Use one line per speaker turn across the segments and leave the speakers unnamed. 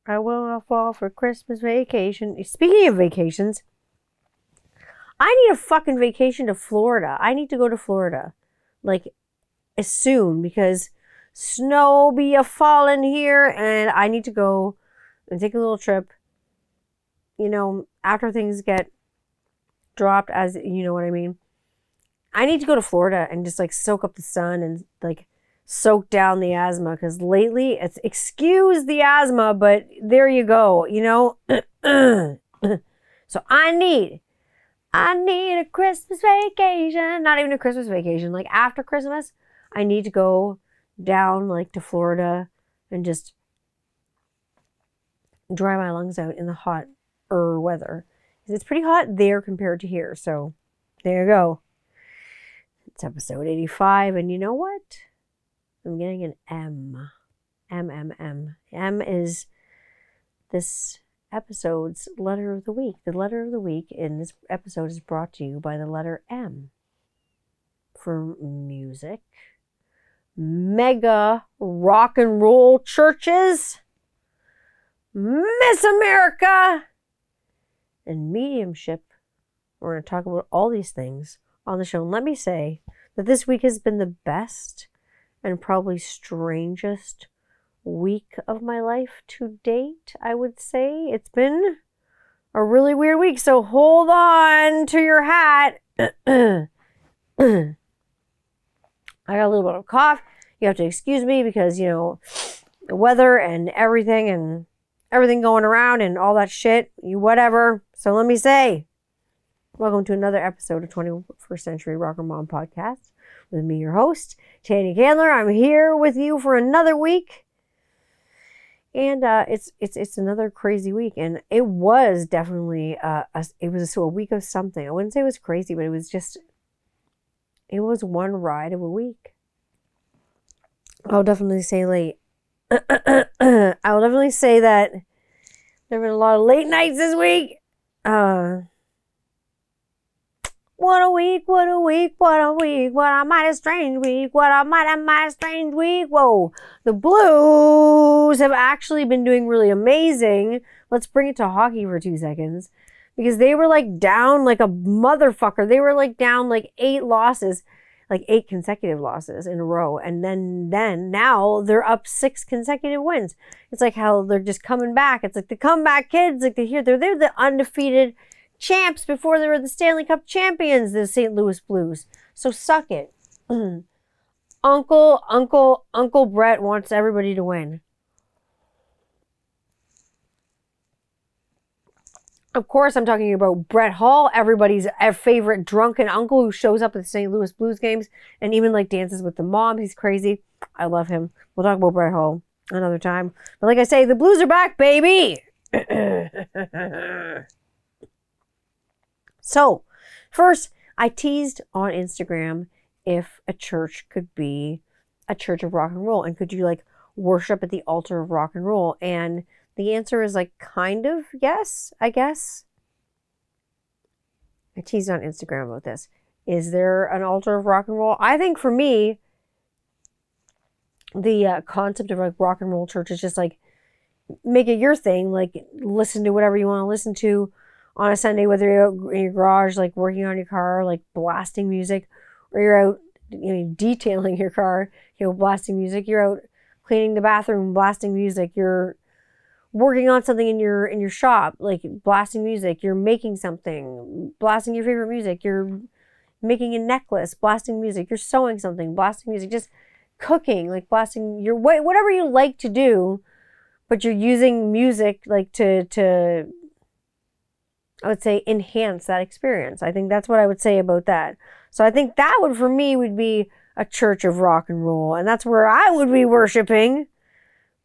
I will fall for Christmas vacation. Speaking of vacations, I need a fucking vacation to Florida. I need to go to Florida. Like, as soon, because snow be a falling here and I need to go and take a little trip, after things get dropped, as you know what I mean. I need to go to Florida and just like soak up the sun and like soak down the asthma, because lately it's, excuse the asthma, but there you go, So I need a Christmas vacation. Not even a Christmas vacation. Like after Christmas, I need to go down like to Florida and just dry my lungs out in the hot weather. It's pretty hot there compared to here. So there you go. It's episode 85. And you know what? I'm getting an M. M. M is this episode's letter of the week. The letter of the week in this episode is brought to you by the letter M. For music. Mega rock and roll churches. Miss America. And mediumship. We're going to talk about all these things on the show. And let me say that this week has been the best and probably strangest week of my life to date, I would say. It's been a really weird week, so hold on to your hat. I got a little bit of a cough. You have to excuse me because, the weather and everything going around and all that shit, whatever. So let me say, welcome to another episode of 21st Century Rocker Mom Podcast with me, your host, Tanya Candler. I'm here with you for another week. And it's another crazy week. And it was definitely, it was a week of something. I wouldn't say it was crazy, but it was one ride of a week. I'll definitely say late. I'll definitely say that there have been a lot of late nights this week. What a week, what a week, what a week, what a mighty strange week, what a mighty strange week. Whoa, the Blues have actually been doing really amazing. Let's bring it to hockey for 2 seconds, because they were like down like a motherfucker. They were like down like 8 losses, like 8 consecutive losses in a row. And then now they're up 6 consecutive wins. It's like how they're just coming back. It's like the comeback kids, like they're the undefeated champs before they were the Stanley Cup champions, the St. Louis Blues. So suck it. Uncle Brett wants everybody to win. Of course, I'm talking about Brett Hall, everybody's favorite drunken uncle who shows up at the St. Louis Blues games and even like dances with the mom. He's crazy. I love him. We'll talk about Brett Hall another time. But like I say, the Blues are back, baby. So, first, I teased on Instagram if a church could be a church of rock and roll, and could you like worship at the altar of rock and roll? And the answer is like kind of yes, I guess. I teased on Instagram about this. Is there an altar of rock and roll? I think for me, the concept of like rock and roll church is just like make it your thing. Like listen to whatever you want to listen to on a Sunday, whether you're out in your garage, like working on your car, like blasting music, or you're out, detailing your car, blasting music. You're out cleaning the bathroom, blasting music. You're working on something in your shop, like blasting music. You're making something, blasting your favorite music. You're making a necklace, blasting music. You're sewing something, blasting music. Just cooking, like blasting your whatever you like to do, but you're using music like to I would say enhance that experience. I think that's what I would say about that. So I think that would, for me, would be a church of rock and roll. And that's where I would be worshiping.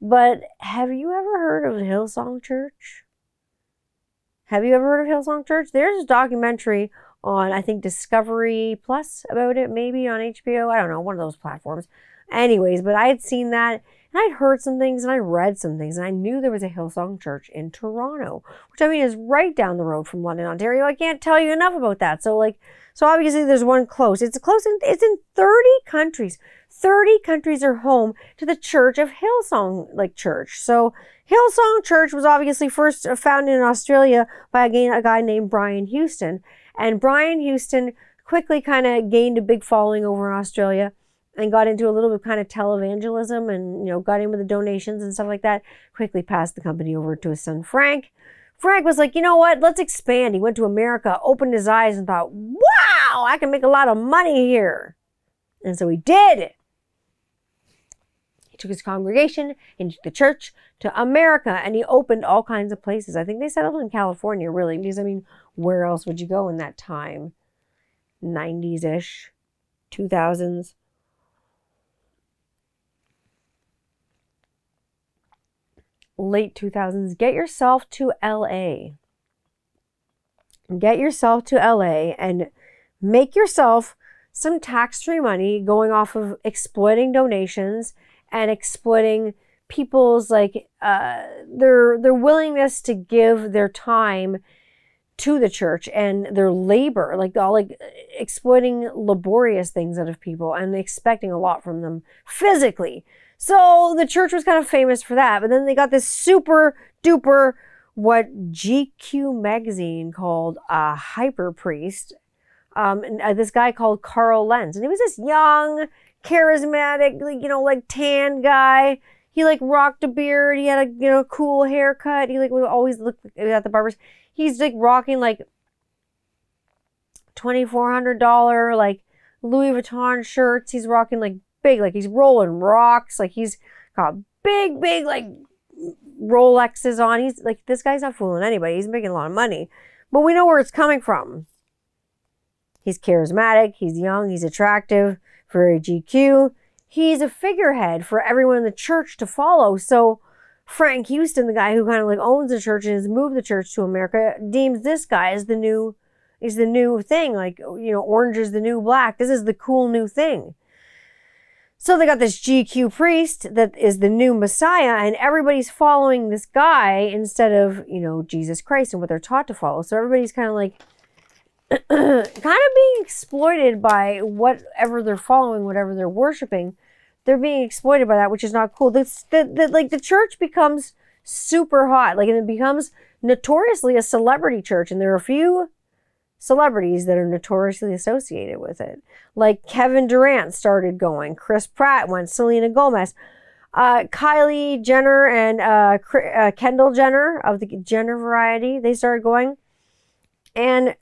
But have you ever heard of Hillsong Church? Have you ever heard of Hillsong Church? There's a documentary on, I think, Discovery Plus about it, maybe on HBO. I don't know, one of those platforms. Anyways, but I had seen that, and I'd heard some things, and I read some things, and I knew there was a Hillsong Church in Toronto, which I mean is right down the road from London, Ontario. I can't tell you enough about that. So obviously there's one close. It's in 30 countries. 30 countries are home to the Church of Hillsong, like church. So Hillsong Church was obviously first founded in Australia by a guy named Brian Houston. And Brian Houston quickly kind of gained a big following over in Australia and got into a little bit kind of televangelism and, got in with the donations and stuff like that. Quickly passed the company over to his son, Frank. Frank was like, you know what? Let's expand. He went to America, opened his eyes and thought, wow, I can make a lot of money here. And so he did. He took his congregation into the church to America, and he opened all kinds of places. I think they settled in California, really, because, where else would you go in that time? 90s-ish, 2000s. Late 2000s. Get yourself to LA. Get yourself to LA and make yourself some tax-free money going off of exploiting donations and exploiting people's their willingness to give their time to the church and their labor, exploiting laborious things out of people and expecting a lot from them physically. So the church was kind of famous for that, but then they got this super duper what GQ magazine called a hyper priest. This guy called Carl Lentz, and he was this young, charismatic, tan guy. He rocked a beard. He had a cool haircut. He would always look at the barbers. He's rocking $2,400 Louis Vuitton shirts. He's rocking big, he's rolling rocks. He's got big Rolexes on. He's this guy's not fooling anybody. He's making a lot of money, but we know where it's coming from. He's charismatic. He's young. He's attractive. Very GQ. He's a figurehead for everyone in the church to follow. So Frank Houston, the guy who kind of owns the church and has moved the church to America, deems this guy as the new thing. Orange is the new black. This is the cool new thing. So they got this GQ priest that is the new Messiah, and everybody's following this guy instead of, Jesus Christ and what they're taught to follow. So everybody's kind of being exploited by whatever they're following, whatever they're worshiping. They're being exploited by that, which is not cool. The church becomes super hot, and it becomes notoriously a celebrity church, and there are a few celebrities that are notoriously associated with it. Kevin Durant started going, Chris Pratt went, Selena Gomez, Kylie Jenner and Kendall Jenner of the Jenner variety, they started going. And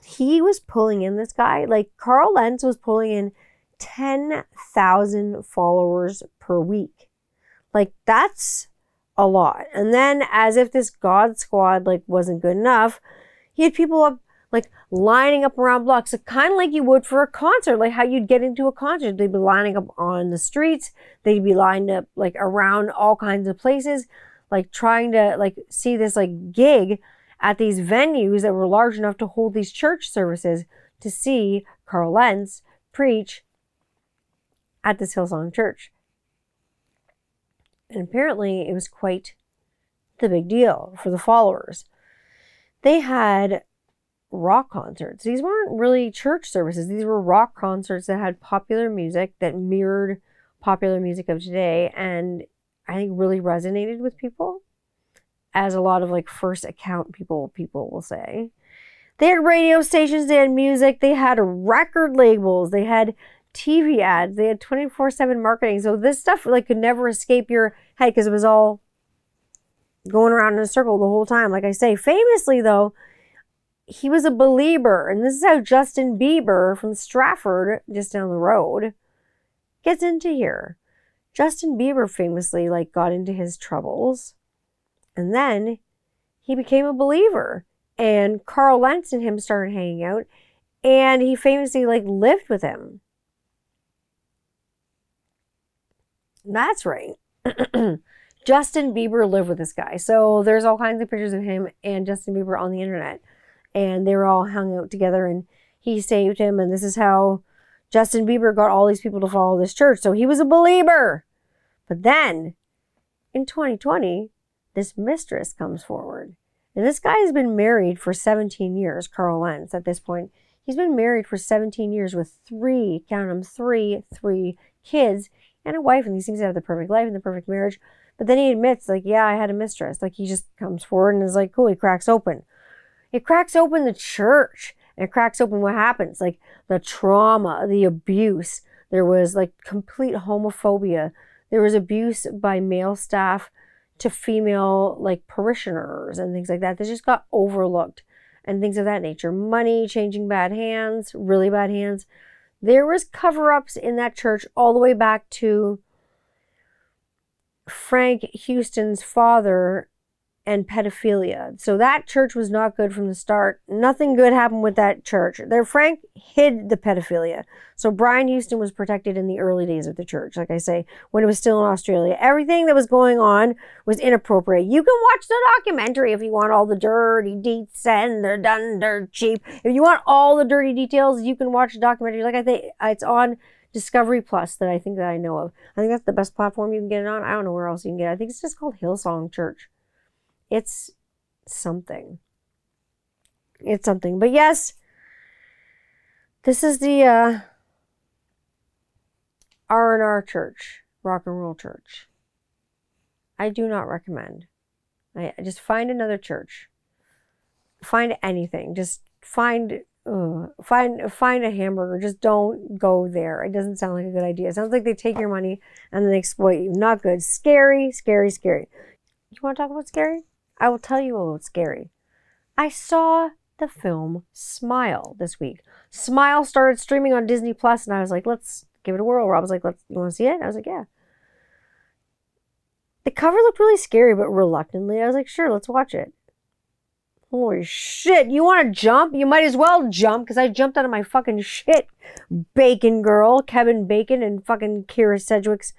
he was pulling in this guy, Carl Lentz was pulling in 10,000 followers per week. That's a lot. And then, as if this God Squad wasn't good enough, he had people up lining up around blocks, kind of like you would for a concert, how you'd get into a concert. They'd be lining up on the streets. They'd be lined up around all kinds of places, trying to see this gig at these venues that were large enough to hold these church services to see Carl Lentz preach at this Hillsong church. And apparently it was quite the big deal for the followers. They had rock concerts. These weren't really church services. These were rock concerts that had popular music that mirrored popular music of today, and I think really resonated with people, as a lot of first account people will say. They had radio stations, they had music, they had record labels, they had TV ads, they had 24/7 marketing. So this stuff could never escape your head because it was all going around in a circle the whole time. Like I say, famously though, he was a believer. And this is how Justin Bieber from Stratford, just down the road, gets into here. Justin Bieber famously got into his troubles. And then he became a believer. And Carl Lentz and him started hanging out. And he famously lived with him. That's right. Justin Bieber lived with this guy. So there's all kinds of pictures of him and Justin Bieber on the internet. And they were all hung out together and he saved him. And this is how Justin Bieber got all these people to follow this church. So he was a believer. But then in 2020, this mistress comes forward. And this guy has been married for 17 years, Carl Lentz, at this point. He's been married for 17 years with three kids and a wife. And he seems to have the perfect life and the perfect marriage. But then he admits, like, yeah, I had a mistress. Like, he just comes forward and is like, cool, he cracks open. It cracks open the church. And it cracks open what happens. Like, the trauma, the abuse. There was, like, complete homophobia. There was abuse by male staff to female, like, parishioners and things like that. They just got overlooked and things of that nature. Money changing bad hands, really bad hands. There was cover-ups in that church all the way back to Frank Houston's father and pedophilia. So that church was not good from the start. Nothing good happened with that church. Frank hid the pedophilia. So Brian Houston was protected in the early days of the church, like I say, when it was still in Australia. Everything that was going on was inappropriate. You can watch the documentary if you want all the dirty deets and they're done dirt cheap. If you want all the dirty details, you can watch the documentary. Like I think it's on Discovery Plus that I know of. I think that's the best platform you can get it on. I don't know where else you can get it. I think it's just called Hillsong Church. It's something. It's something. But yes, this is the R&R church, rock and roll church. I do not recommend. I just find another church. Find anything. Just find a hamburger. Just don't go there. It doesn't sound like a good idea. It sounds like they take your money and then they exploit you. Not good. Scary, scary, scary. You want to talk about scary? I will tell you about scary. I saw the film Smile this week. Smile started streaming on Disney Plus, and I was like, let's give it a whirl. Rob was like, you want to see it? I was like, yeah. The cover looked really scary, but reluctantly, I was like, sure, let's watch it. Holy shit, you want to jump? You might as well jump, because I jumped out of my fucking shit. Bacon girl, Kevin Bacon, and fucking Kira Sedgwick's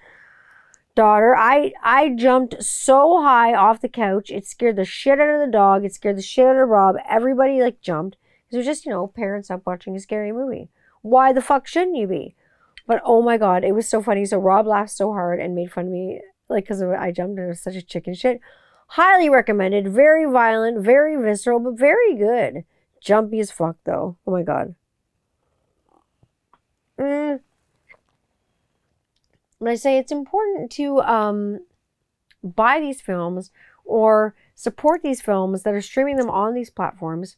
daughter. I jumped so high off the couch. It scared the shit out of the dog. It scared the shit out of Rob. Everybody like jumped. It was just, parents up watching a scary movie. Why the fuck shouldn't you be? But oh my God, it was so funny. So Rob laughed so hard and made fun of me, like, because I jumped and it was such a chicken shit. Highly recommended. Very violent, very visceral, but very good. Jumpy as fuck though. Oh my God. When I say it's important to buy these films or support these films that are streaming them on these platforms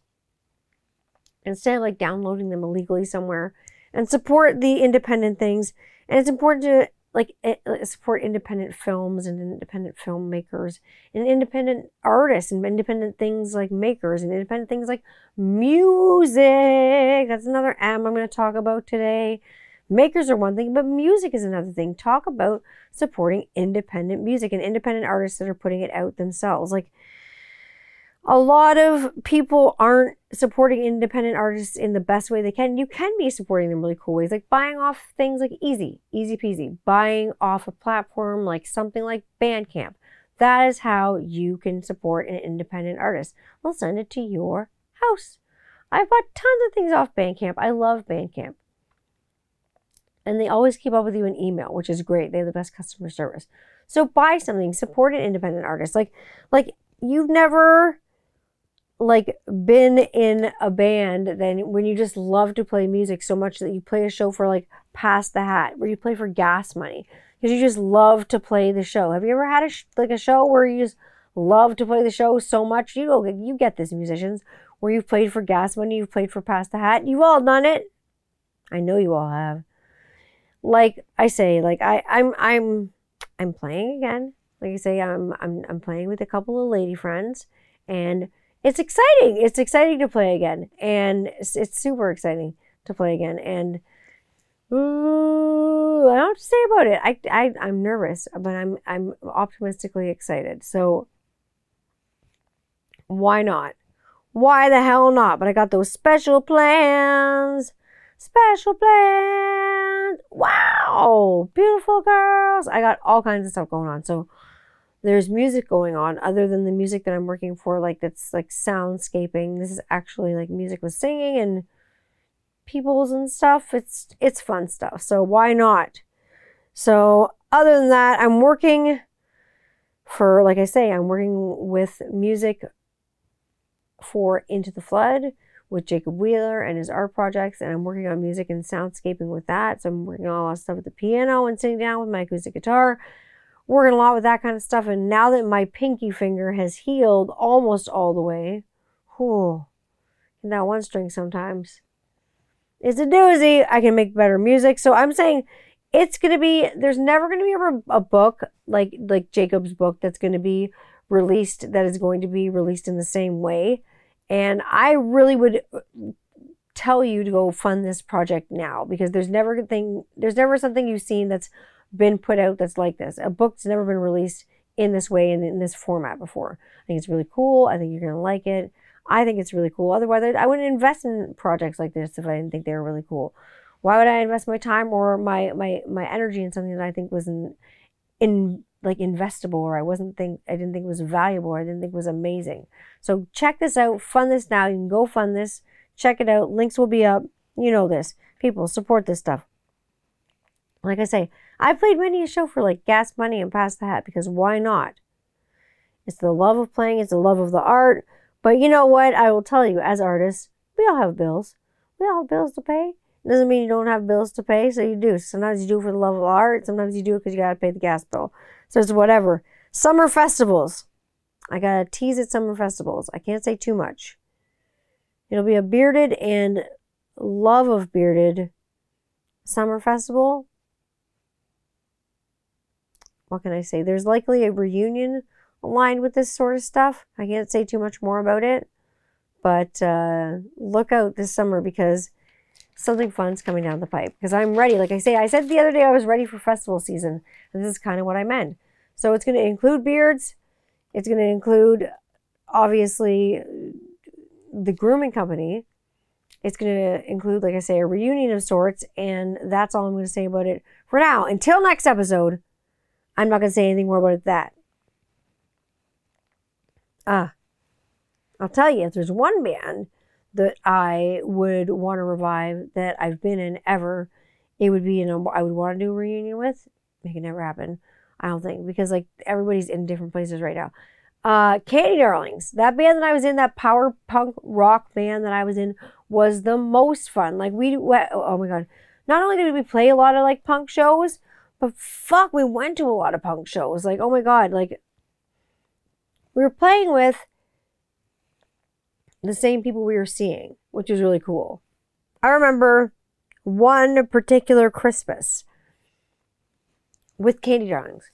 instead of like downloading them illegally somewhere, and support the independent things. And it's important to support independent films and independent filmmakers and independent artists and independent things like makers and independent things like music. That's another M I'm going to talk about today. Makers are one thing, but music is another thing. Talk about supporting independent music and independent artists that are putting it out themselves. Like, a lot of people aren't supporting independent artists in the best way they can. You can be supporting them really cool ways, like buying off things like easy peasy, buying off a platform like something like Bandcamp. That is how you can support an independent artist. They'll send it to your house. I've bought tons of things off Bandcamp. I love Bandcamp. And they always keep up with you in email, which is great. They have the best customer service. So buy something, support an independent artist. Like you've never been in a band then when you just love to play music so much that you play a show for like Pass the Hat, where you play for gas money because you just love to play the show. Have you ever had a show where you just love to play the show so much? You get this, musicians, where you've played for gas money, you've played for Pass the Hat. You've all done it. I know you all have. Like I say, like I'm playing again. Like I say, I'm playing with a couple of lady friends, and it's exciting. It's exciting to play again, and it's super exciting to play again. And I don't know what to say about it. I'm nervous, but I'm optimistically excited. So why not? Why the hell not? But I got those special plans. Special plans. Wow. Beautiful girls. I got all kinds of stuff going on. So there's music going on other than the music that I'm working for, like that's like soundscaping. This is actually like music with singing and peoples and stuff. It's fun stuff. So why not? So other than that, I'm working for, like I say, I'm working with music for Into the Flood with Jacob Wheeler and his art projects, and I'm working on music and soundscaping with that. So I'm working on a lot of stuff with the piano and sitting down with my acoustic guitar, working a lot with that kind of stuff. And now that my pinky finger has healed almost all the way, whew, that one string sometimes. It's a doozy. I can make better music. So I'm saying it's going to be, there's never going to be a book like Jacob's book that's going to be released, that is going to be released in the same way. And I really would tell you to go fund this project now, because there's never something you've seen that's been put out that's like this. A book's never been released in this way and in this format before. I think it's really cool. I think you're going to like it. I think it's really cool. Otherwise, I wouldn't invest in projects like this if I didn't think they were really cool. Why would I invest my time or my energy in something that I think was like investable, or I didn't think was valuable, or I didn't think was amazing. So check this out. Fund this now. You can go fund this. Check it out. Links will be up. You know this. People, support this stuff. Like I say, I played many a show for like gas money and pass the hat, because why not? It's the love of playing. It's the love of the art. But you know what? I will tell you, as artists, we all have bills. We all have bills to pay. It doesn't mean you don't have bills to pay, so you do. Sometimes you do it for the love of art. Sometimes you do it because you got to pay the gas bill. So it's whatever. Summer festivals. I got to tease at summer festivals. I can't say too much. It'll be a bearded and love of bearded summer festival. What can I say? There's likely a reunion aligned with this sort of stuff. I can't say too much more about it, but look out this summer, because something fun's coming down the pipe. Because I'm ready. Like I said the other day I was ready for festival season, and this is kind of what I meant. So it's going to include beards. It's going to include, obviously, the grooming company. It's going to include, like I say, a reunion of sorts, and that's all I'm going to say about it for now. Until next episode, I'm not going to say anything more about that. I'll tell you, if there's one band that I would want to revive that I've been in ever, it would be, I would want to do a reunion with. Make it never happen, I don't think, because like everybody's in different places right now. Candy Darlings, that band that I was in, that power punk rock band that I was in, was the most fun. Like oh my god, not only did we play a lot of like punk shows, but fuck, we went to a lot of punk shows. Like, oh my god, like we were playing with the same people we were seeing, which was really cool. I remember one particular Christmas with Candy Darlings,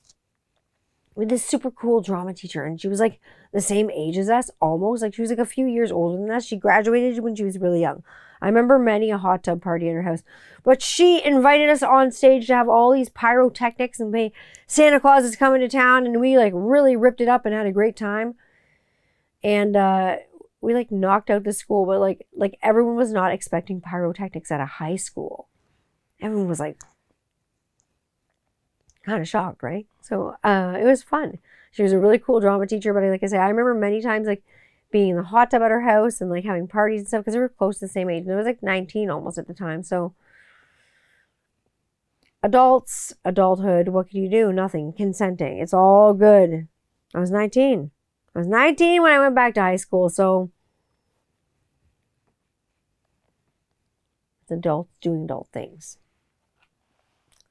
with this super cool drama teacher, and she was like the same age as us, almost. Like she was like a few years older than us. She graduated when she was really young. I remember many a hot tub party at her house, but she invited us on stage to have all these pyrotechnics, and Santa Claus is coming to town, and we like really ripped it up and had a great time. And we like knocked out the school, but like everyone was not expecting pyrotechnics at a high school. Everyone was like kind of shocked, right? So it was fun. She was a really cool drama teacher, but like I say, I remember many times like being in the hot tub at her house and like having parties and stuff, because they were close to the same age, and I was like 19 almost at the time. So adulthood, what could you do? Nothing. Consenting. It's all good. I was 19. I was 19 when I went back to high school, so it's adults doing adult things.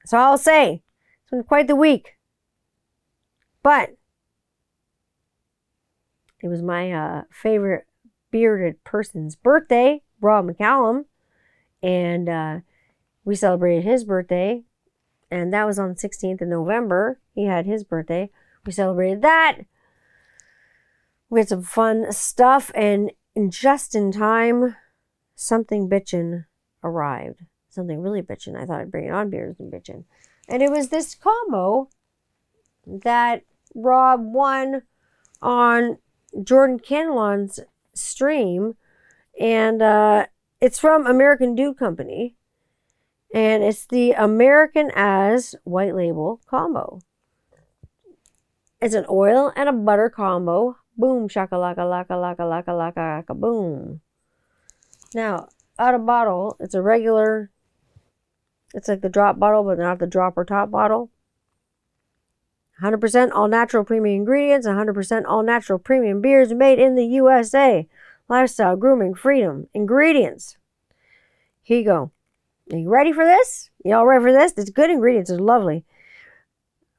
So I'll say, it's been quite the week. But it was my favorite bearded person's birthday, Rob McCallum, and we celebrated his birthday, and that was on the 16th of November. He had his birthday. We celebrated that. We had some fun stuff, and just in time, something bitchin' arrived. Something really bitchin'. I thought I'd bring it on Beards N Bitchin'. And it was this combo that Rob won on Jordan Canelon's stream, and it's from American Dude Company, and it's the American As White Label combo. It's an oil and a butter combo. Boom, shakalaka, laka, laka, laka, laka, laka, boom. Now, out of bottle, it's a regular, it's like the drop bottle, but not the drop or top bottle. 100% all natural premium ingredients, 100% all natural premium beers made in the USA. Lifestyle, grooming, freedom, ingredients. Here you go. Are you ready for this? Y'all ready for this? It's good ingredients. It's lovely.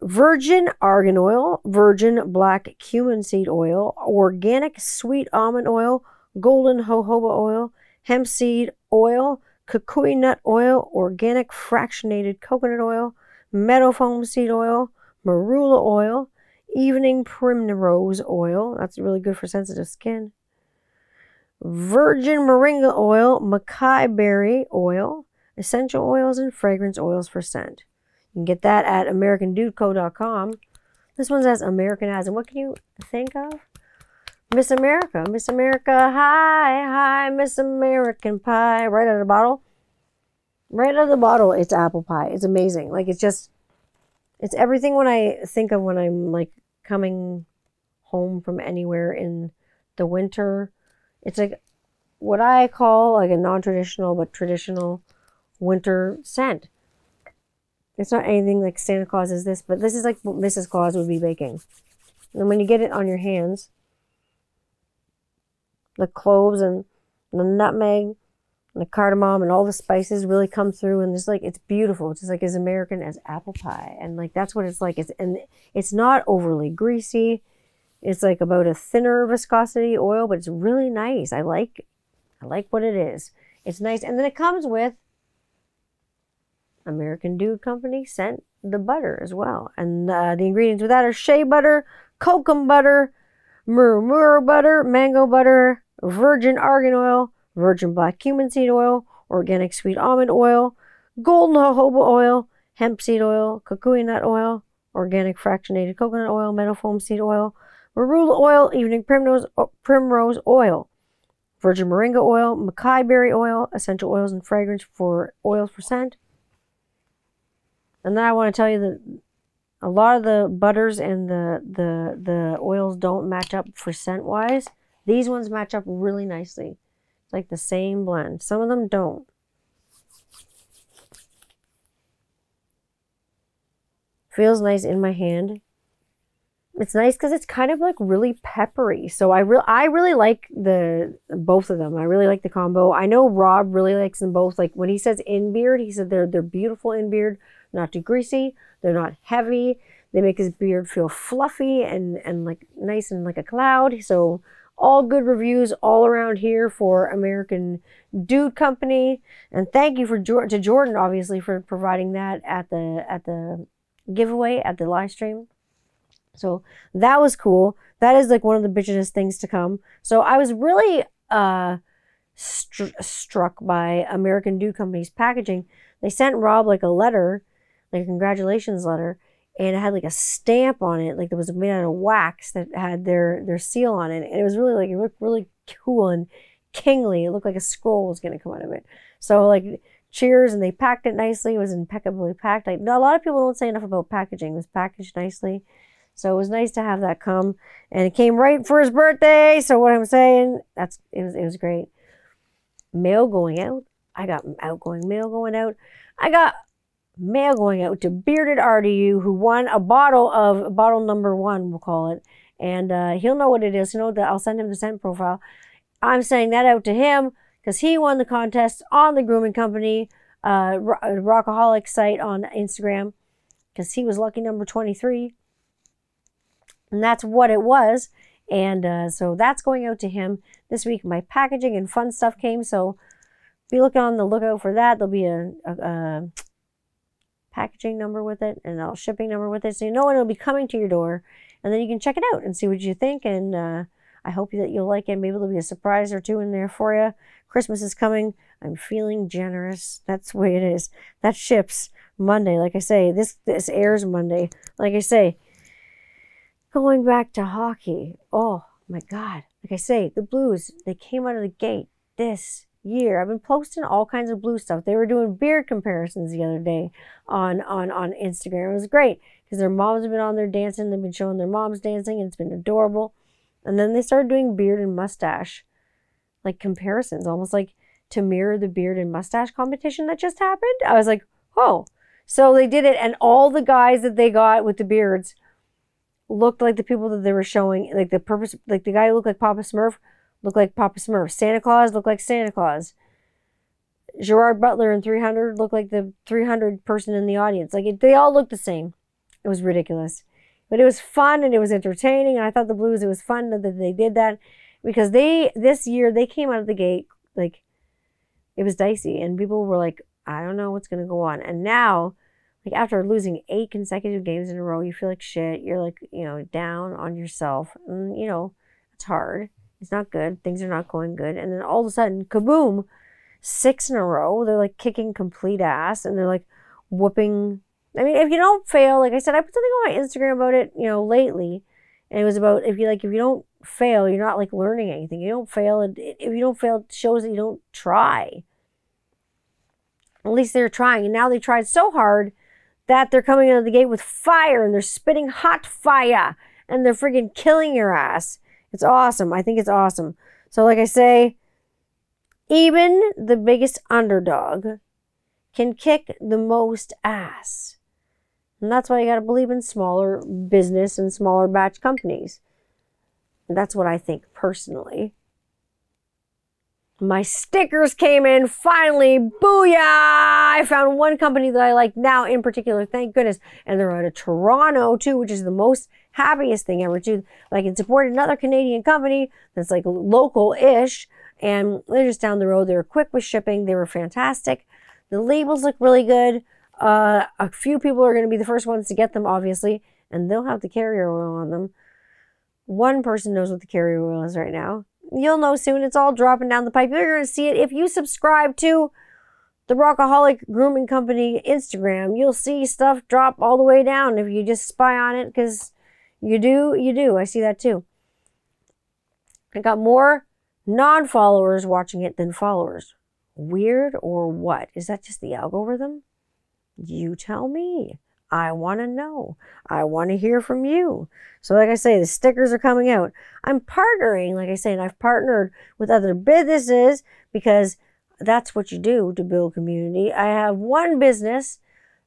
virgin argan oil, virgin black cumin seed oil, organic sweet almond oil, golden jojoba oil, hemp seed oil, kukui nut oil, organic fractionated coconut oil, meadow foam seed oil, marula oil, evening primrose oil. That's really good for sensitive skin. Virgin moringa oil, makai berry oil, essential oils, and fragrance oils for scent. You can get that at AmericanDudeCo.com. This one says American as, and what can you think of? Miss America. Miss America, hi, hi, Miss American Pie. Right out of the bottle. Right out of the bottle, it's apple pie. It's amazing. Like, it's just, it's everything when I think of when I'm, like, coming home from anywhere in the winter. It's like what I call, like, a non-traditional but traditional winter scent. It's not anything like Santa Claus is this, but this is like what Mrs. Claus would be baking. And when you get it on your hands, the cloves and the nutmeg and the cardamom and all the spices really come through, and it's like, it's beautiful. It's just like as American as apple pie, and like that's what it's like. And it's not overly greasy. It's like about a thinner viscosity oil, but it's really nice. I like what it is. It's nice, and then it comes with American Dude Company sent the butter as well. And the ingredients with that are shea butter, kokum butter, murumuru butter, mango butter, virgin argan oil, virgin black cumin seed oil, organic sweet almond oil, golden jojoba oil, hemp seed oil, kukui nut oil, organic fractionated coconut oil, meadow foam seed oil, marula oil, evening primrose oil, virgin moringa oil, makai berry oil, essential oils and fragrance for oils for scent. And then I want to tell you that a lot of the butters and the oils don't match up for scent wise. These ones match up really nicely. It's like the same blend. Some of them don't. Feels nice in my hand. It's nice because it's kind of like really peppery. So I really like both of them. I really like the combo. I know Rob really likes them both. Like when he says in beard, he said they're beautiful in beard. Not too greasy, they're not heavy. They make his beard feel fluffy and like nice and like a cloud. So all good reviews all around here for American Dude Company. And thank you to Jordan, obviously, for providing that at the giveaway at the live stream. So that was cool. That is like one of the bitchinest things to come. So I was really struck by American Dude Company's packaging. They sent Rob like a letter, like a congratulations letter, and it had like a stamp on it, like it was made out of wax that had their seal on it. And it was really like, it looked really cool and kingly. It looked like a scroll was going to come out of it. So like, cheers, and they packed it nicely. It was impeccably packed. Like, a lot of people don't say enough about packaging. It was packaged nicely. So it was nice to have that come, and it came right for his birthday. So what I'm saying, it was great. Mail going out. I got outgoing mail going out. I got mail going out to Bearded RDU, who won a bottle number 1, we'll call it. And he'll know what it is. He'll know that I'll send him the scent profile. I'm sending that out to him because he won the contest on the Grooming Company Rockaholic site on Instagram, because he was lucky number 23. And that's what it was. And so that's going out to him this week. My packaging and fun stuff came, so be looking on the lookout for that. There'll be a packaging number with it and a shipping number with it, so you know when it'll be coming to your door, and then you can check it out and see what you think. And I hope that you'll like it. Maybe there'll be a surprise or two in there for you. Christmas is coming. I'm feeling generous. That's the way it is. That ships Monday. Like I say, this airs Monday. Like I say, going back to hockey. Oh my God. Like I say, the Blues, they came out of the gate this year. I've been posting all kinds of blue stuff. They were doing beard comparisons the other day on Instagram. It was great because their moms have been on there dancing. They've been showing their moms dancing, and it's been adorable. And then they started doing beard and mustache like comparisons, almost like to mirror the beard and mustache competition that just happened. I was like, oh. So they did it, and all the guys that they got with the beards looked like the people that they were showing, like the guy who looked like Papa Smurf looked like Papa Smurf. Santa Claus looked like Santa Claus. Gerard Butler in 300 looked like the 300 person in the audience. Like they all looked the same. It was ridiculous. But it was fun and it was entertaining. And I thought the Blues, it was fun that they did that because this year they came out of the gate like it was dicey and people were like, I don't know what's going to go on. And now, like after losing 8 consecutive games in a row, you feel like shit. You're like, down on yourself. And, it's hard. It's not good. Things are not going good. And then all of a sudden, kaboom, 6 in a row. They're like kicking complete ass and they're like whooping. I mean, if you don't fail, like I said, I put something on my Instagram about it, lately. And it was about if you don't fail, you're not like learning anything. You don't fail. And if you don't fail, it shows that you don't try. At least they're trying. And now they tried so hard that they're coming out of the gate with fire and they're spitting hot fire and they're freaking killing your ass. It's awesome. I think it's awesome. So like I say, even the biggest underdog can kick the most ass. And that's why you got to believe in smaller business and smaller batch companies. And that's what I think personally. My stickers came in finally. Booyah! I found one company that I like now in particular. Thank goodness. And they're out of Toronto too, which is the most happiest thing ever too. I can support another Canadian company that's like local-ish. And they're just down the road. They were quick with shipping. They were fantastic. The labels look really good. A few people are going to be the first ones to get them, obviously. And they'll have the carrier oil on them. One person knows what the carrier oil is right now. You'll know soon. It's all dropping down the pipe. You're going to see it. If you subscribe to the Rockaholic Grooming Company Instagram, you'll see stuff drop all the way down if you just spy on it, because you do. I see that too. I got more non-followers watching it than followers. Weird or what? Is that just the algorithm? You tell me. I want to know. I want to hear from you. So like I say, the stickers are coming out. I'm partnering, like I say, and I've partnered with other businesses because that's what you do to build community. I have one business.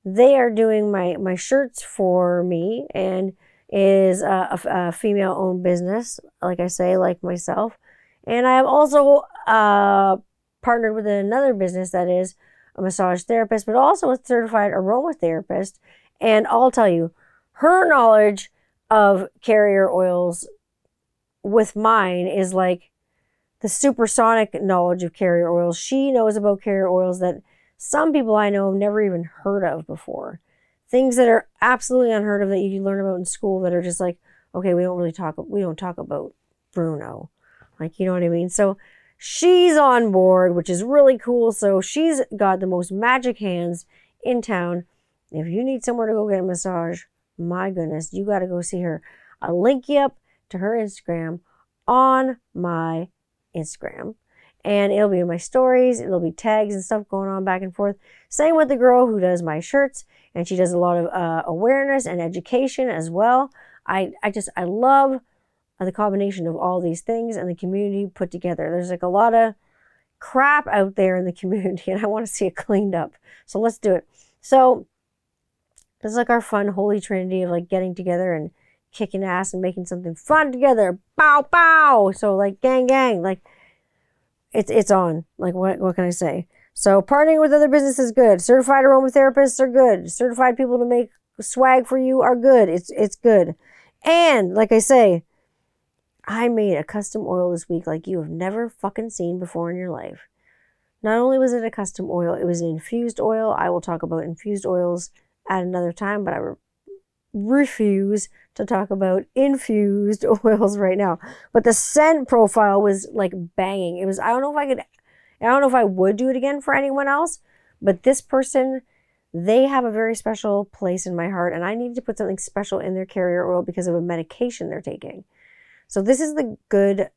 They are doing my shirts for me and is a female-owned business, like I say, like myself. And I have also partnered with another business that is a massage therapist, but also a certified aromatherapist. And I'll tell you, her knowledge of carrier oils with mine is like the supersonic knowledge of carrier oils. She knows about carrier oils that some people I know have never even heard of before. Things that are absolutely unheard of that you learn about in school that are just like, okay, we don't talk about Bruno. Like, you know what I mean? So she's on board, which is really cool. So she's got the most magic hands in town. If you need somewhere to go get a massage, my goodness, you got to go see her. I'll link you up to her Instagram on my Instagram. And it'll be in my stories. It'll be tags and stuff going on back and forth. Same with the girl who does my shirts. And she does a lot of awareness and education as well. I love the combination of all these things and the community put together. There's like a lot of crap out there in the community and I want to see it cleaned up. So let's do it. So this is like our fun holy trinity of like getting together and kicking ass and making something fun together. Bow, bow. So like gang, gang, like it's on. Like what can I say? So partnering with other businesses is good. Certified aromatherapists are good. Certified people to make swag for you are good. It's good. And like I say, I made a custom oil this week like you have never fucking seen before in your life. Not only was it a custom oil, it was an infused oil. I will talk about infused oils at another time, but I refuse to talk about infused oils right now. But the scent profile was like banging. It was, I don't know if I would do it again for anyone else, but this person, they have a very special place in my heart, and I needed to put something special in their carrier oil because of a medication they're taking. So this is the good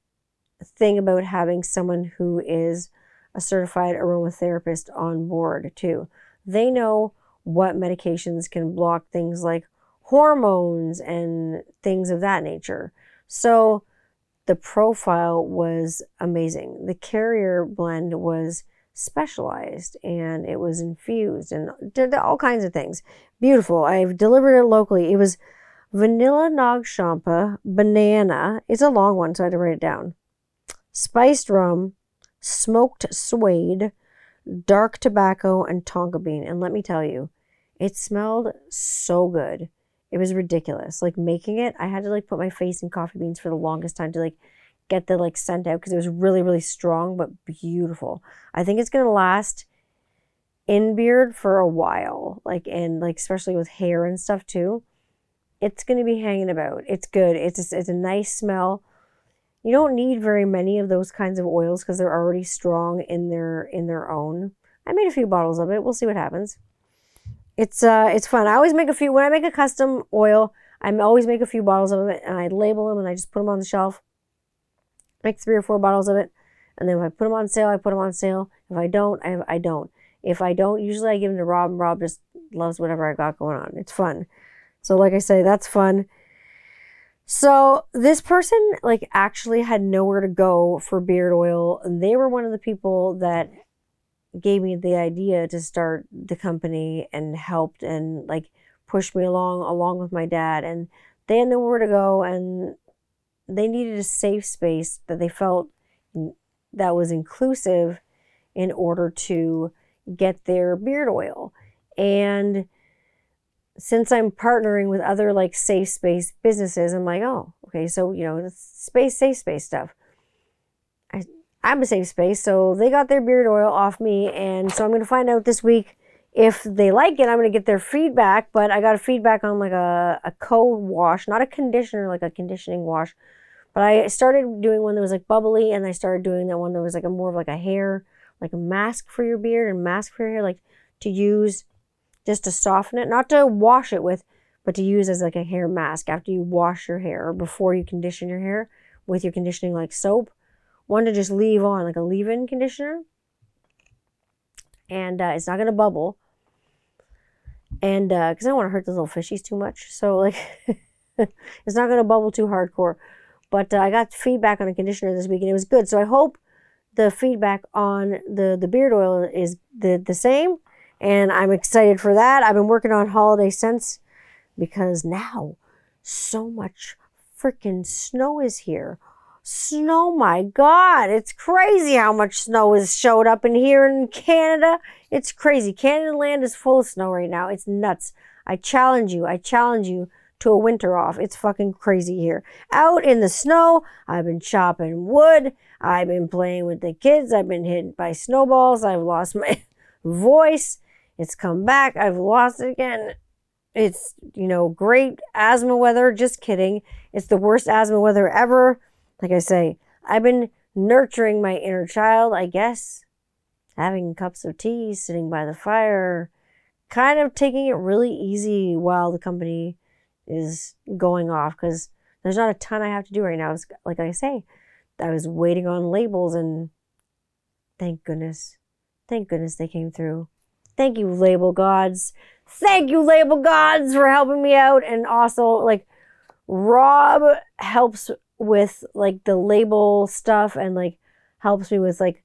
thing about having someone who is a certified aromatherapist on board too. They know what medications can block things like hormones and things of that nature. So the profile was amazing. The carrier blend was specialized and it was infused and did all kinds of things. Beautiful. I've delivered it locally. It was vanilla Nag Champa, banana. It's a long one, so I had to write it down. Spiced rum, smoked suede, dark tobacco, and tonka bean. And let me tell you, it smelled so good. It was ridiculous. Like making it, I had to like put my face in coffee beans for the longest time to like get the like scent out because it was really, really strong but beautiful. I think it's gonna last in beard for a while, like, and like especially with hair and stuff too. It's gonna be hanging about. It's good. It's a nice smell. You don't need very many of those kinds of oils because they're already strong in their own. I made a few bottles of it. We'll see what happens. It's fun. I always make a few when I make a custom oil. I always make a few bottles of it and I label them and I just put them on the shelf. Make 3 or 4 bottles of it, and then if I put them on sale, I put them on sale. If I don't, I don't. If I don't, usually I give them to Rob, and Rob just loves whatever I got going on. It's fun. So like I say, that's fun. So this person like actually had nowhere to go for beard oil, and they were one of the people that gave me the idea to start the company and helped and like pushed me along with my dad, and they had nowhere to go, and they needed a safe space that they felt that was inclusive in order to get their beard oil. And since I'm partnering with other like safe space businesses, I'm like, oh, okay, so you know, safe space stuff. I'm a safe space, so they got their beard oil off me, and so I'm going to find out this week if they like it. I'm going to get their feedback, but I got a feedback on like a co-wash, not a conditioner, like a conditioning wash. But I started doing one that was like bubbly, and I started doing that one that was like a more of like a hair, like a mask for your beard and mask for your hair, like to use just to soften it, not to wash it with, but to use as like a hair mask after you wash your hair or before you condition your hair with your conditioning like soap. One to just leave on, like a leave-in conditioner. And it's not going to bubble. And because I don't want to hurt those little fishies too much. So like, it's not going to bubble too hardcore. But I got feedback on a conditioner this week and it was good. So I hope the feedback on the beard oil is the same. And I'm excited for that. I've been working on holiday scents because now so much freaking snow is here. Snow, my God, it's crazy how much snow has showed up in here in Canada. It's crazy. Canada land is full of snow right now. It's nuts. I challenge you to a winter off. It's fucking crazy here. Out in the snow, I've been chopping wood. I've been playing with the kids. I've been hit by snowballs. I've lost my voice. It's come back. I've lost it again. It's, you know, great asthma weather. Just kidding. It's the worst asthma weather ever. Like I say, I've been nurturing my inner child, I guess. Having cups of tea, sitting by the fire, kind of taking it really easy while the company is going off because there's not a ton I have to do right now. It's, like I say, I was waiting on labels and thank goodness they came through. Thank you, label gods. Thank you, label gods, for helping me out. And also, like, Rob helps with like the label stuff and like helps me with like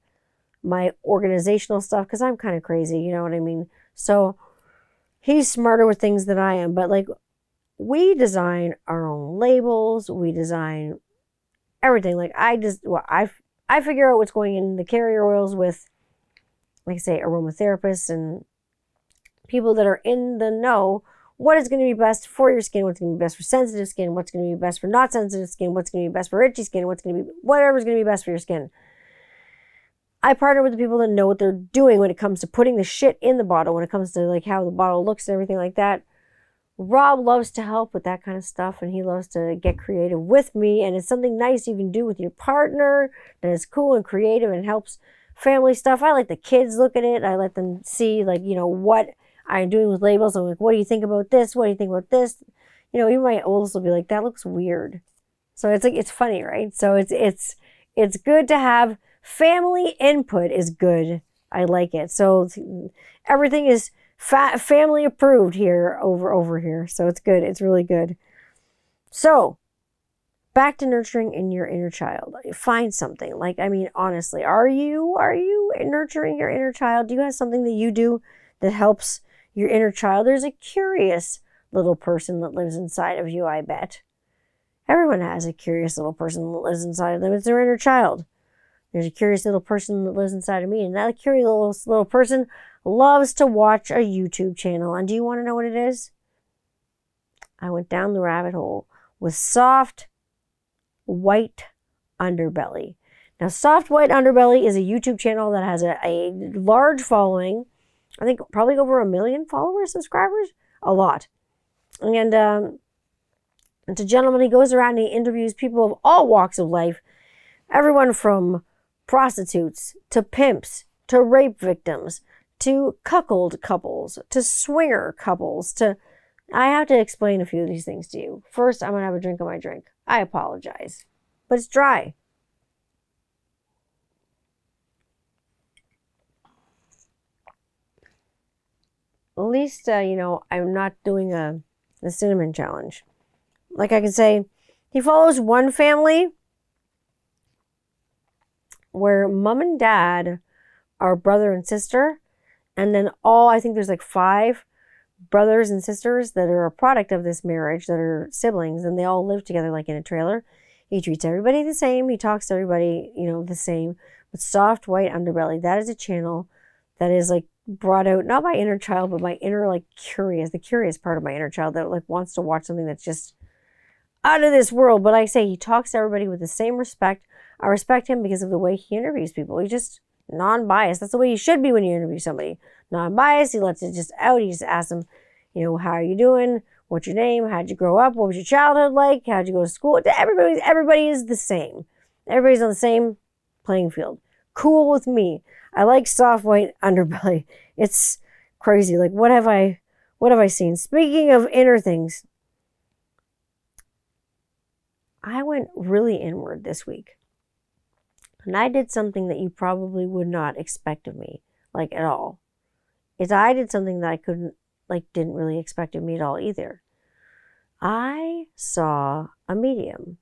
my organizational stuff because I'm kind of crazy, you know what I mean? So he's smarter with things than I am, but like we design our own labels, we design everything. Like I figure out what's going in the carrier oils with, like I say, aromatherapists and people that are in the know. What is going to be best for your skin? What's going to be best for sensitive skin? What's going to be best for not sensitive skin? What's going to be best for itchy skin? Whatever's going to be best for your skin. I partner with the people that know what they're doing when it comes to putting the shit in the bottle, when it comes to like how the bottle looks and everything like that. Rob loves to help with that kind of stuff, and he loves to get creative with me, and it's something nice you can do with your partner that is cool and creative and helps family stuff. I let the kids look at it. I let them see, like, you know, what I'm doing with labels. I'm like, what do you think about this? What do you think about this? You know, even my oldest will be like, that looks weird. So it's like, it's funny, right? So it's good to have family input is good. I like it. So everything is family approved here over here. So it's good. It's really good. So back to nurturing in your inner child. Find something. Like, I mean, honestly, are you nurturing your inner child? Do you have something that you do that helps your inner child? There's a curious little person that lives inside of you, I bet. Everyone has a curious little person that lives inside of them. It's their inner child. There's a curious little person that lives inside of me, and that curious little person loves to watch a YouTube channel. And do you want to know what it is? I went down the rabbit hole with soft white underbelly. Now, Soft White Underbelly is a YouTube channel that has a large following. I think probably over 1 million followers, subscribers. A lot. And it's a gentleman. He goes around and he interviews people of all walks of life. Everyone from prostitutes to pimps to rape victims to cuckold couples to swinger couples to... I have to explain a few of these things to you. First, I'm going to have a drink of my drink. I apologize. But it's dry. At least, I'm not doing the cinnamon challenge. Like I can say, he follows one family where mom and dad are brother and sister. And then I think there's like 5 brothers and sisters that are a product of this marriage that are siblings. And they all live together like in a trailer. He treats everybody the same. He talks to everybody, the same. But Soft White Underbelly, that is a channel that is like brought out, not my inner child, but my inner the curious part of my inner child that like wants to watch something that's just out of this world. But like I say, he talks to everybody with the same respect. I respect him because of the way he interviews people. He's just non-biased. That's the way you should be when you interview somebody. Non-biased. He lets it just out. He just asks them, how are you doing? What's your name? How'd you grow up? What was your childhood like? How'd you go to school? Everybody is the same. Everybody's on the same playing field. Cool with me. I like Soft White Underbelly. It's crazy. Like, what have I seen? Speaking of inner things, I went really inward this week. And I did something that you probably would not expect of me, like at all. I did something that I didn't really expect of me at all either. I saw a medium.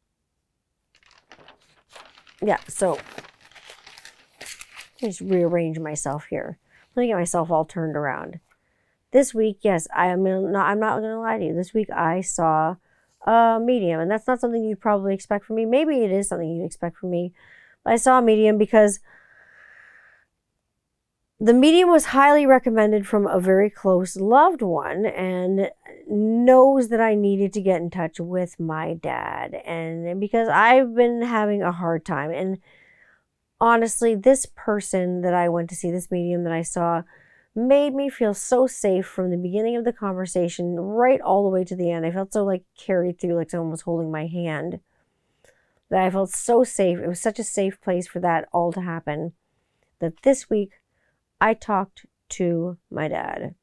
Yeah, so let me just rearrange myself here. Let me get myself all turned around. This week, yes, I'm not going to lie to you. This week I saw a medium, and that's not something you'd probably expect from me. Maybe it is something you'd expect from me. But I saw a medium because the medium was highly recommended from a very close loved one and knows that I needed to get in touch with my dad. And because I've been having a hard time. And honestly, this person that I went to see, this medium that I saw, made me feel so safe from the beginning of the conversation right all the way to the end. I felt so carried through, like someone was holding my hand. That I felt so safe. It was such a safe place for that all to happen. That this week, I talked to my dad.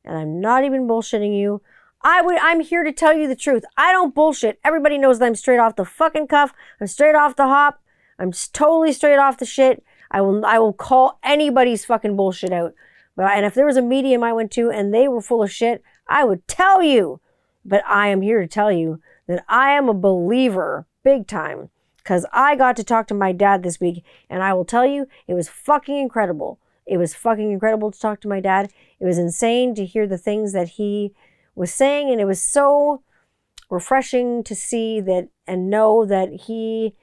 And I'm not even bullshitting you. I'm here to tell you the truth. I don't bullshit. Everybody knows that I'm straight off the fucking cuff. I'm straight off the hop. I'm just totally straight off the shit. I will call anybody's fucking bullshit out. And if there was a medium I went to and they were full of shit, I would tell you. But I am here to tell you that I am a believer, big time. Because I got to talk to my dad this week. And I will tell you, it was fucking incredible. It was fucking incredible to talk to my dad. It was insane to hear the things that he was saying. And it was so refreshing to see that and know that he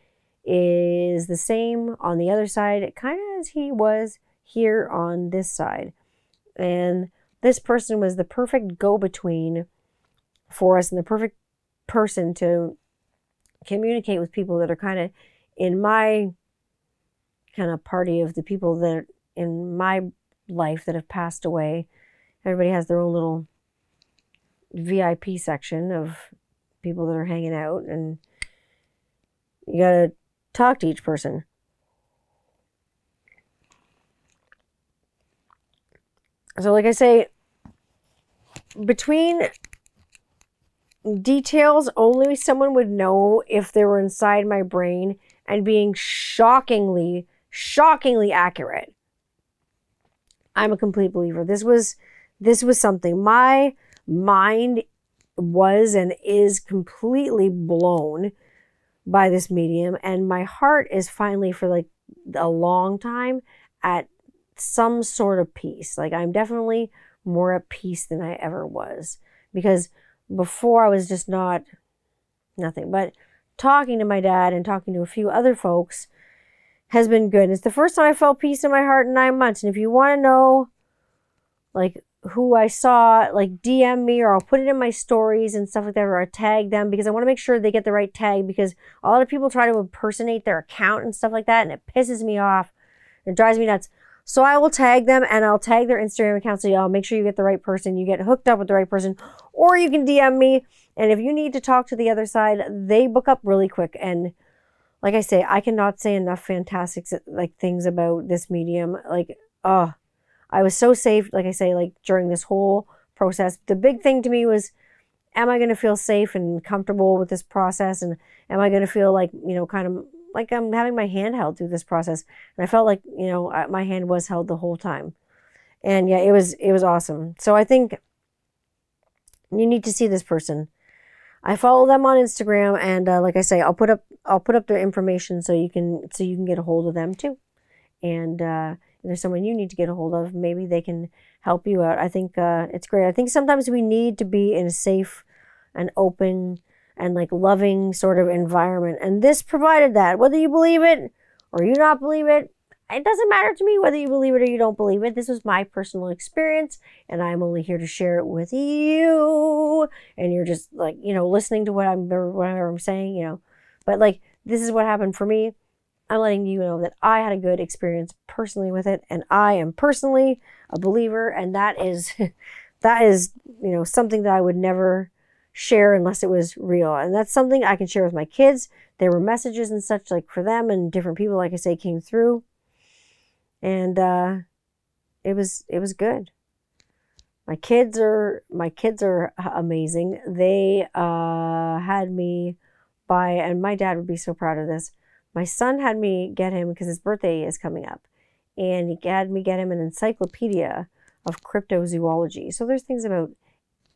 is the same on the other side, kind of as he was here on this side. And this person was the perfect go-between for us and the perfect person to communicate with people that are kind of in my kind of party of the people that are in my life that have passed away. Everybody has their own little VIP section of people that are hanging out, and you got to talk to each person. So like I say, between details only someone would know if they were inside my brain and being shockingly accurate. I'm a complete believer. This was something. My mind was and is completely blown by this medium, and my heart is finally, for a long time, at some sort of peace. I'm definitely more at peace than I ever was, because before I was just nothing. But talking to my dad and talking to a few other folks has been good. It's the first time I felt peace in my heart in 9 months. And if you want to know who I saw like DM me, or I'll put it in my stories and stuff like that, or I tag them because I want to make sure they get the right tag, because a lot of people try to impersonate their account and stuff like that, and it pisses me off. It drives me nuts. So I will tag them, and I'll tag their Instagram account, so y'all make sure you get the right person, you get hooked up with the right person, or you can DM me. And if you need to talk to the other side, they book up really quick. And like I say, I cannot say enough fantastic like things about this medium. Like, I was so safe, like I say, like during this whole process. The big thing to me was, am I going to feel safe and comfortable with this process? And am I going to feel like, you know, kind of like I'm having my hand held through this process? And I felt like, you know, my hand was held the whole time. And yeah, it was awesome. So I think you need to see this person. I follow them on Instagram, and like I say, I'll put up their information so you can get a hold of them too. And if there's someone you need to get a hold of, maybe they can help you out. I think it's great. I think sometimes we need to be in a safe and open and like loving sort of environment. And this provided that. Whether you believe it or you not believe it, it doesn't matter to me whether you believe it or you don't believe it. This was my personal experience, and I'm only here to share it with you. And you're just like, you know, listening to whatever I'm saying, you know. But like, this is what happened for me. I'm letting you know that I had a good experience personally with it, and I am personally a believer, and that is, you know, something that I would never share unless it was real. And that's something I can share with my kids. There were messages and such like for them, and different people, like I say, came through. And it was good. My kids are amazing. They had me buy, and my dad would be so proud of this. My son had me get him, because his birthday is coming up, and he had me get him an encyclopedia of cryptozoology. So there's things about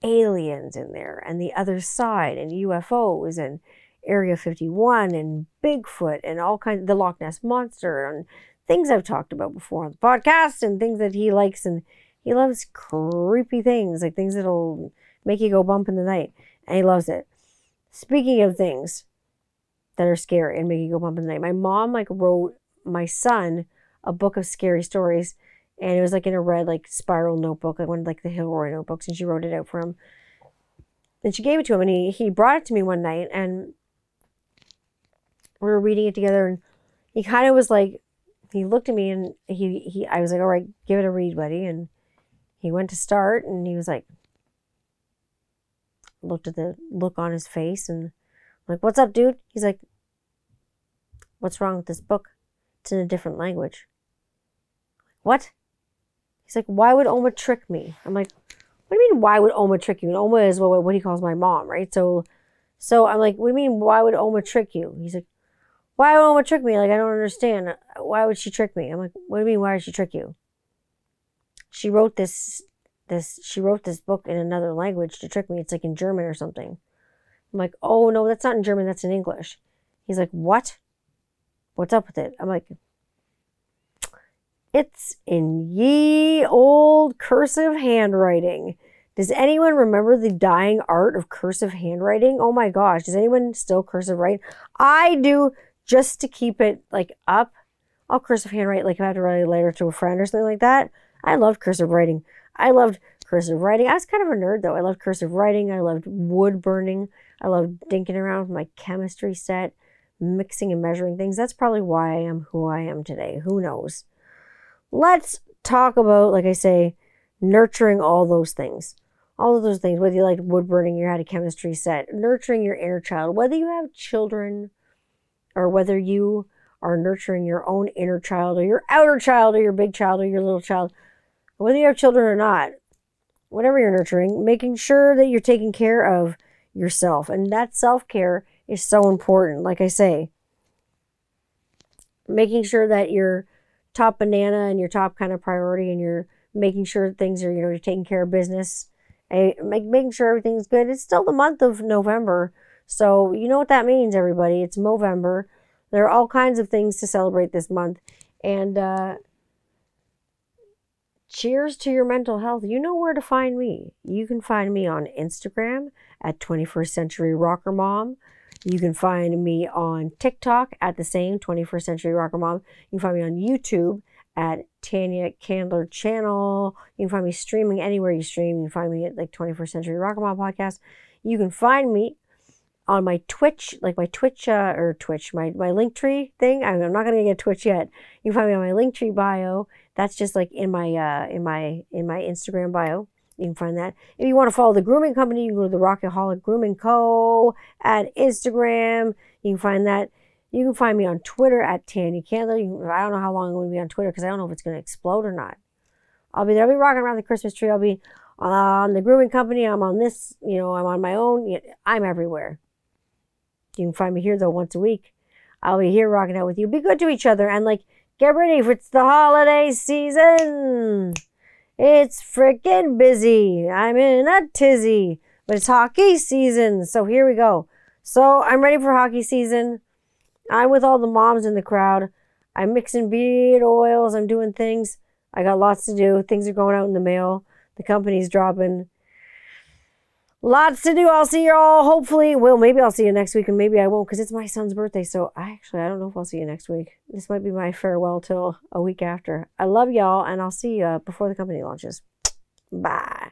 aliens in there, and the other side, and UFOs, and Area 51, and Bigfoot, and all kinds of the Loch Ness Monster, and things I've talked about before on the podcast, and things that he likes. And he loves creepy things, like things that'll make you go bump in the night, and he loves it. Speaking of things that are scary and make you go bump in the night, my mom like wrote my son a book of scary stories, and it was like in a red like spiral notebook, like one of like the Hilroy notebooks, and she wrote it out for him, and she gave it to him, and he brought it to me one night, and we were reading it together, and he kind of was like, he looked at me, and I was like, all right, give it a read, buddy. And he went to start, and he was like, looked at the look on his face, and I'm like, what's up, dude? He's like, what's wrong with this book? It's in a different language. What? He's like, why would Oma trick me? I'm like, what do you mean, why would Oma trick you? And Oma is what he calls my mom, right? So I'm like, what do you mean, why would Oma trick you? He's like, why would Oma trick me? Like, I don't understand. Why would she trick me? I'm like, what do you mean, why did she trick you? She wrote this book in another language to trick me. It's like in German or something. I'm like, oh no, that's not in German, that's in English. He's like, what? What's up with it? I'm like, it's in ye old cursive handwriting. Does anyone remember the dying art of cursive handwriting? Oh my gosh, does anyone still cursive write? I do, just to keep it like up. I'll cursive handwrite, like if I have to write a letter to a friend or something like that. I loved cursive writing. I loved cursive writing. I was kind of a nerd though. I loved cursive writing. I loved wood burning. I loved dinking around with my chemistry set, mixing and measuring things. That's probably why I am who I am today. Who knows? Let's talk about, like I say, nurturing all those things. All of those things, whether you like wood burning, you had a chemistry set, nurturing your inner child, whether you have children or whether you are nurturing your own inner child or your outer child or your big child or your little child, whether you have children or not, whatever you're nurturing, making sure that you're taking care of yourself. And that self-care is so important. Like I say, making sure that your top banana and your top kind of priority, and you're making sure things are, you're taking care of business, and making sure everything's good. It's still the month of November. So you know what that means, everybody. It's Movember. There are all kinds of things to celebrate this month. And cheers to your mental health. You know where to find me. You can find me on Instagram at 21st Century Rocker Mom. You can find me on TikTok at the same 21st Century Rocker Mom. You can find me on YouTube at Tanya Candler Channel. You can find me streaming anywhere you stream. You can find me at like 21st Century Rock and Roll Podcast. You can find me on my Twitch, like my Twitch, my Linktree thing. I'm not gonna get Twitch yet. You can find me on my Linktree bio. That's just like in my Instagram bio. You can find that. If you want to follow the grooming company, you can go to the Rockaholic Grooming Co. at Instagram. You can find that. You can find me on Twitter at Tanya Candler. I don't know how long I'm going to be on Twitter because I don't know if it's going to explode or not. I'll be there. I'll be rocking around the Christmas tree. I'll be on the grooming company. I'm on this. I'm on my own. I'm everywhere. You can find me here, though, once a week. I'll be here rocking out with you. Be good to each other and, get ready for it's the holiday season. It's freaking busy. I'm in a tizzy. But it's hockey season. So here we go. So I'm ready for hockey season. I'm with all the moms in the crowd. I'm mixing beard oils. I'm doing things. I got lots to do. Things are going out in the mail. The company's dropping. Lots to do. I'll see you all hopefully. Well, maybe I'll see you next week and maybe I won't because it's my son's birthday. So I don't know if I'll see you next week. This might be my farewell till a week after. I love y'all and I'll see you before the company launches. Bye.